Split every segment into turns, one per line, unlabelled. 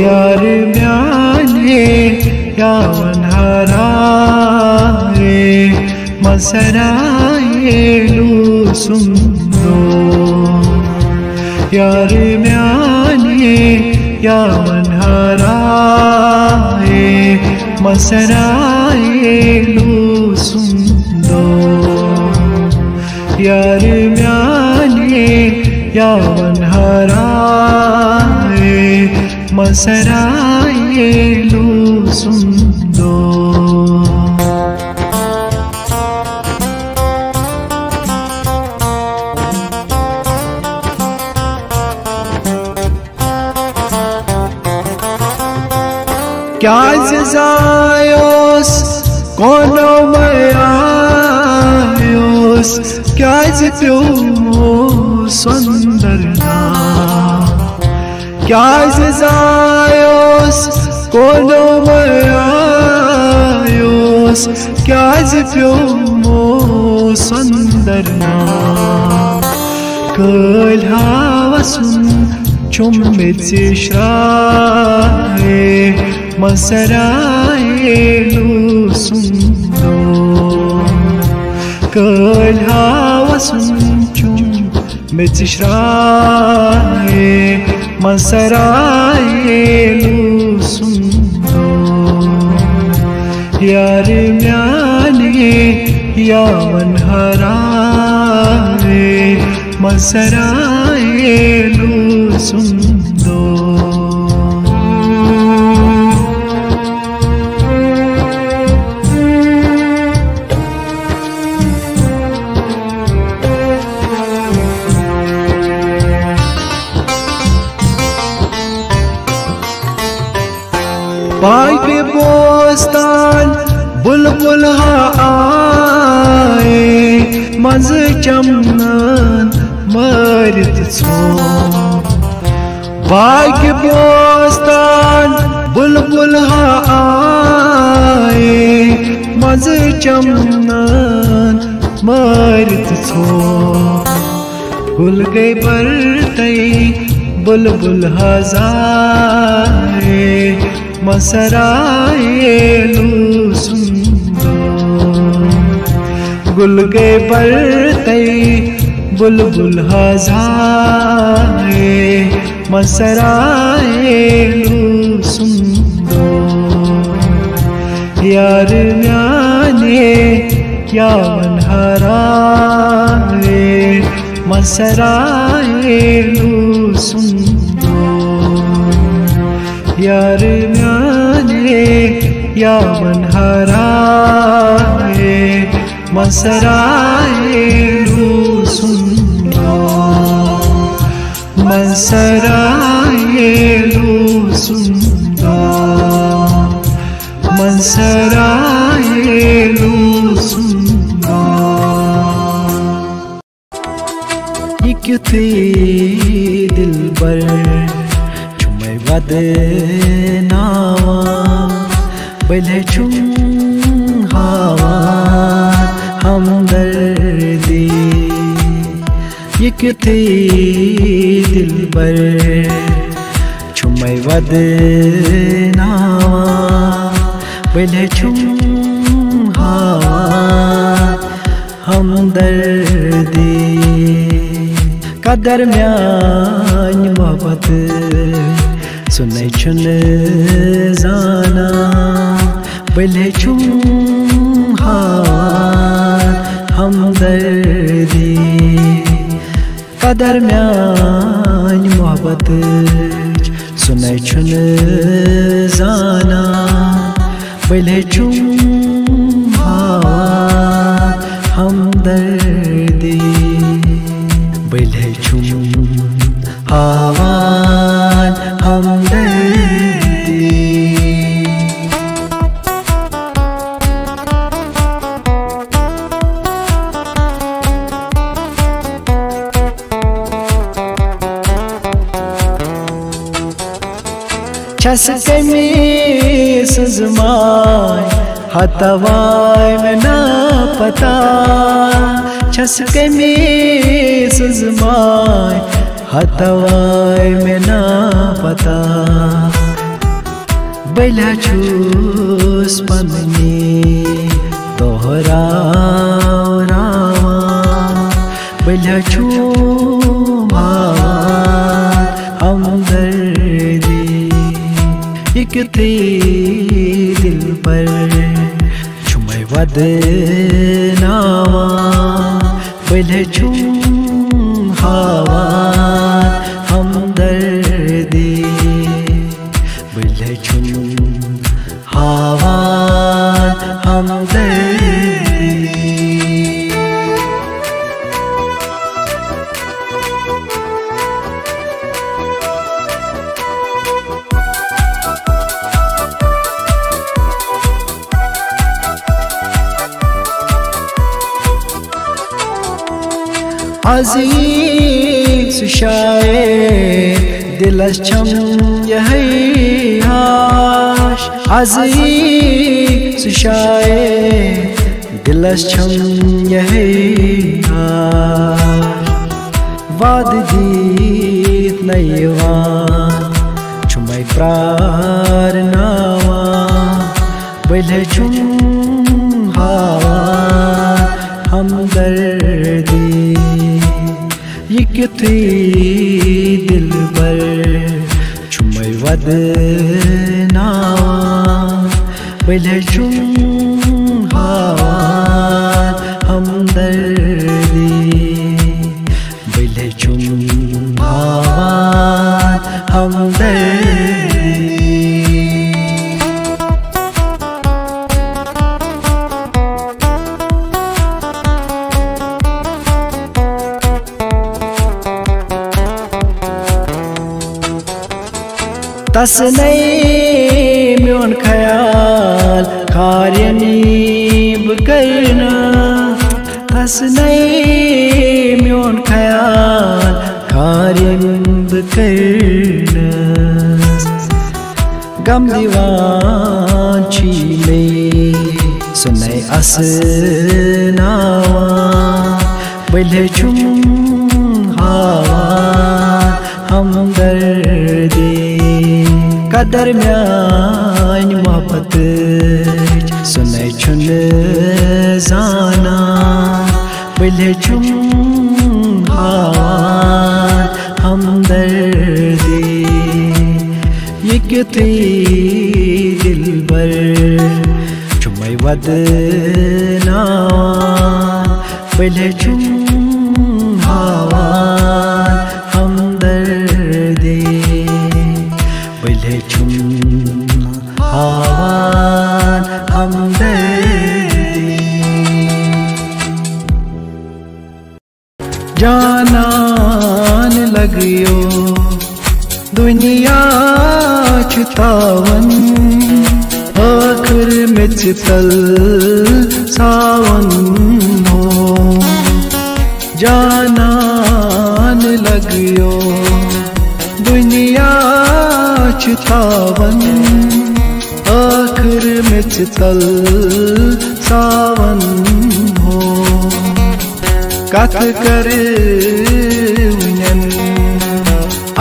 यार म्याने यावन हराए मसराएलु सुंदो यार म्याने यावन हराए मसराएलु सुंदो यार म्याने यावन हराए मसराएलु सुंदो क्या ज़ायोस कोनो मयायोस क्या प्योमो सुंदरना क्या ज़ायोस कोनो मयायोस क्या प्योमो सुंदरना कल हावसुन चुम्बिश्राए मसराएलु सुंदो कल हावसुन चुम्बिश्राए मसराएलु सुंदो यार म्याने यावन हराए मसराएलु सुंदो बागे बोस्तान बुलबुल आए मज चमन मर्द छो बागे बोस्तान बुलबुल आए मज चमन मर्द छो गुल गई बरतई बुलबुल हजारे मसराएलु सुंदो गुल गए बरतई बुलबुल हजारे मसराएलु सुंदो यार म्याने यावन हराए मसराएलु सुंदो यार म्याने यावन हराए मसराएलु सुंदो मसराएलु सुंदो मसराएलु सुंदो ये क्यों थी दिल पर बदनावा बले चुम हवा हमदर्दी ये क्यों थी दिल पर चुम्मे बदनावा बले चुम हवा हमदर्दी कदर म्यान मोहब्बत सुने चुन जाना बले चुम हार हमदर्दी कदर म्यान मोहब्बत सुने चुन जाना बले चुम हार हमदर्दी बले चुम हावान हमदर्दी छसके में सजमाय हतवाय में ना पता छसके में सजमाय हतवाय में ना पता बलिया छूस पन्नी दोहराव रावा बलिया छू हमदर्दी एक थी दिल पर छुमै वदनावा बलिया छू हवा हमदर्दी बलिया छू हवा हमदर्दी अजीज शायर दिलस छम यही हाश अजीज शायर दिलस छम यही हाश वाद दीत नयवान छुमै प्रारनावा बलिया छुम हवा हमदर्दी ये थी दिल पर छुमै वदनावा बलिया छू हवा हमदर्दी बलिया छू हवा हमदर्दी तस नहीं म्योन ख्याल खारियनीब करना तस नहीं म्योन ख्याल खारियनीब करना गम दीवान छीले सुनै असनावा बलिया छू हवा हमदर्दी कदर म्यान मोहब्बत सुनै छुन जाना बलिया छू हवा हमदर्दी ये थी दिल पर छुमै वदनावा बलिया छू हवा हमदर्दी बलिया छू हवा हमदर्दी जानान लगियो दुनिया छुतावन आखिर में चितल सावन हो जानान लगियो दुनिया छुतावन आखिर में चितल सावन हो कथ कर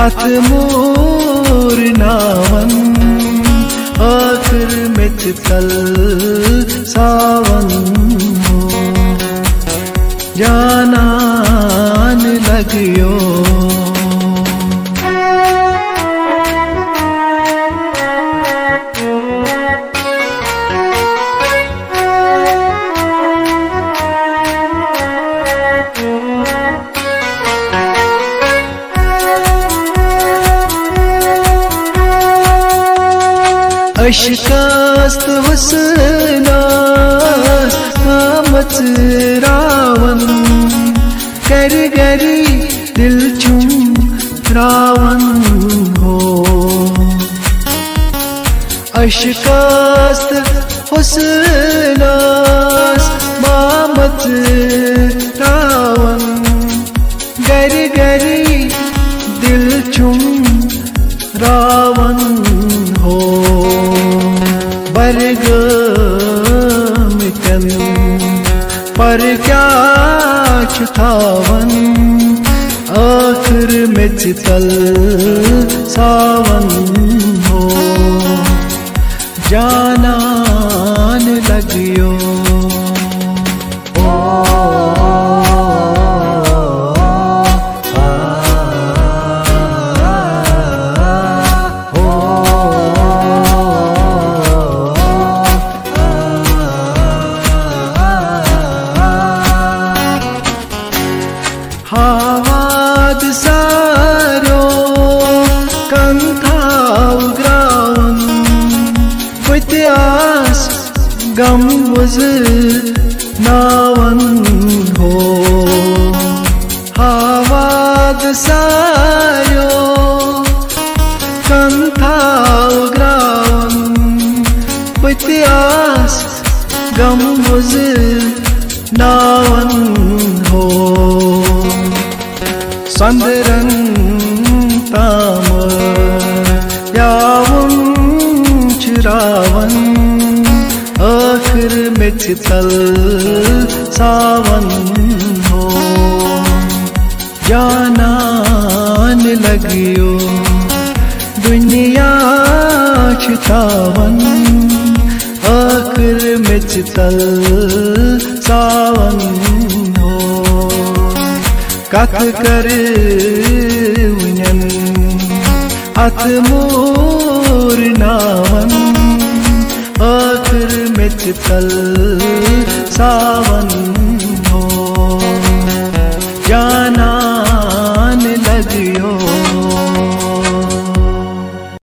अथ मोर नावन आखिर में चितल सावन हो जानान लगियो अशकास्त हुस्नास आमत रावन कर गरी दिल चुम रावन हो अशकास्त हुस्नास आमत रावन गर गरी दिल चुम रावन हो बरगम पर क्या छुतावन आखिर में चितल सावन हो जानान लगियो। हावाद सारो कंथाव ग्रावन वित्यास गम वज नावन हो। हावाद सारो कंथाव ग्रावन वित्यास गम वज नावन हो। संदरन ताम यावन चिरावन आखिर में चितल सावन हो। जानान लगियो दुनिया चितावन आखिर में चितल सावन हो। कथ कर उन्यन अथ मोर नावन आखिर में चितल सावन हो। जानान लगियो।